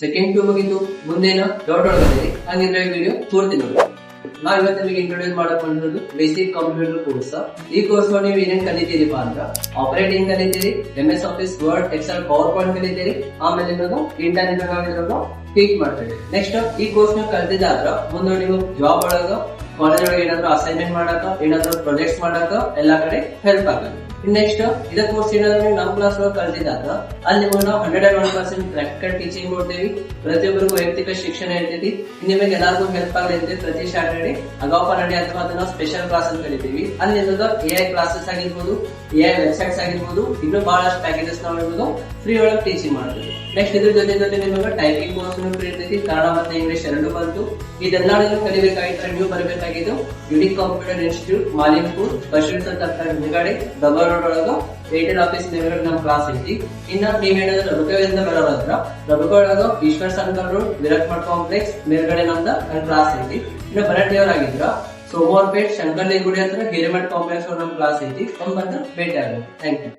Second two ಮುಗಿತು. ಮುಂದೇನು doubt ಒಳಗಡೆ ಹಂಗಿದ್ರೆ ವಿಡಿಯೋ ಪೂರ್ತಿ ನೋಡಿ. ನಾವ್ ಇವತ್ತು ನಿಮಗೆ ಇಂಟ್ರೊಡ್ಯೂಸ್ ಮಾಡಕೊಂಡಿರೋದು ಬೇಸಿಕ್ ಕಂಪ್ಯೂಟರ್ ಕೋರ್ಸ್. ಈ ಕೋರ್ಸ್ ನೀವು ಏನೇನ್ ಕಲಿತೀರಿಪ್ಪ ಅಂದ್ರ ಆಪರೇಟಿಂಗ್ ಕಲಿತೀರಿ, MS Office, Word, Excel, PowerPoint ಕಲಿತೀರಿ. ಆಮೇಲೆ ಇಂಟರ್ನೆಟ್ ನಾವಿದ್ರಾಗ ಟೀಚ್ ಮಾಡ್ತೀವಿ. ನೆಕ್ಸ್ಟ್ ಈ ಕೋರ್ಸ್ ನೀವು ಕಲ್ತಿದ್ದಾದ್ರ ಮುಂದೆ ನೀವು ಜಾಬ್ ಒಳಗ, ಕಾಲೇಜ್ ಒಳಗೆ ಏನಾದ್ರು ಅಸೈನ್ಮೆಂಟ್ ಮಾಡಕ, ಏನಾದ್ರು ಪ್ರಾಜೆಕ್ಟ್ಸ್ ಮಾಡಕ ಎಲ್ಲಾ ಕಡೆ ಹೆಲ್ಪ್ ಆಗುತ್ತೆ. ನೆಕ್ಸ್ಟ್ ಇದ ಕೋರ್ಸ್ ಏನಾದ್ರು ನೀವು ನಮ್ಮ ಕ್ಲಾಸ್ ಒಳಗೆ ಕಲ್ತಿದ್ದಾರ ಅಲ್ಲಿ ನಾವು 101% ಪ್ರಾಕ್ಟಿಕಲ್ ಟೀಚಿಂಗ್ ಕೊಡ್ತೀವಿ. ಪ್ರತಿಯೊಬ್ಬರಿಗೂ ವೈಯಕ್ತಿಕ ಶಿಕ್ಷಣ ಇರ್ತೈತಿ. ನಿಮಗೆ ಎಲ್ಲರಿಗೂ ಹೆಲ್ಪ್ ಆಗಲಿದೆ. ಪ್ರತಿ ಸ್ಯಾಟರ್ಡೆ ಅಗಾಪ ನಡೆ ಅಥವಾ ಅದನ್ನ ಸ್ಪೆಷಲ್ ಕ್ಲಾಸ್ ಅಂತ ಕರಿತೀವಿ. ಅಲ್ಲಿ AI ಕ್ಲಾಸಸ್ ಆಗಿರ್ಬೋದು, AI ವೆಬ್ಸೈಟ್ಸ್ ಆಗಿರ್ಬೋದು, ಇನ್ನೂ ಬಹಳಷ್ಟು ಪ್ಯಾಕೇಜಸ್ ನಾವು ಫ್ರೀ ಒಳಗೆ ಟೀಚಿಂಗ್ ಮಾಡ್ತೀವಿ. ನೆಕ್ಸ್ಟ್ ಇದ್ರ ಜೊತೆ ನಿಮಗೆ ಟೈಪಿಂಗ್ ಕೋರ್ಸ್ ಫ್ರೀ ಇರ್ತೈತಿ. ಕನ್ನಡ ಮತ್ತೆ ಇಂಗ್ಲಿಷ್ ಎರಡು ಬಂತು. ಇದೆಲ್ಲದನ್ನು ಕಲಿಬೇಕಾಗಿದ್ರೆ ನೀವು ಬರಬೇಕಾಗಿದ್ದು ಯುನಿಕ್ ಕಂಪ್ಯೂಟರ್ ಇನ್ಸ್ಟಿಟ್ಯೂಟ್, ಮಾಲಿಂಪುರ್, ಬಶೀರ್ ಹಿಂದ್ಗಡೆ ಡಬಲ್ ರೋಡ್ ಒಳಗ ಏರ್ಟೆಲ್ ಆಫೀಸ್ ಮೇಲ್ಗಡೆ ನಮ್ಮ ಕ್ಲಾಸ್ ಐತಿ. ಇನ್ನ ನೀವೇನಾದ್ರೂ ರಬಕವಿಂದ ಬರೋದ್ರ ರಬಕ ಒಳಗ ಈಶ್ವರ್ ಸಂಕಲ್ ರೋಡ್, ವಿರಾಟ್ ಕಾಂಪ್ಲೆಕ್ಸ್ ಮೇಲ್ಗಡೆ ನಮ್ದ ಕ್ಲಾಸ್ ಐತಿ. ಇನ್ನು ಬರಟಿಯವರಾಗಿದ್ರ ಸೋಮವಾರಪೇಟ್ ಶಂಕರ್ ಗುಡಿ ಹತ್ರ ಹಿರೇಮಠ್ ಕಾಂಪ್ಲೆಕ್ಸ್ ನಮ್ಮ ಕ್ಲಾಸ್ ಐತಿ. ಬಂದು ಭೇಟಿ ಆಗುತ್ತೆ. Thank you.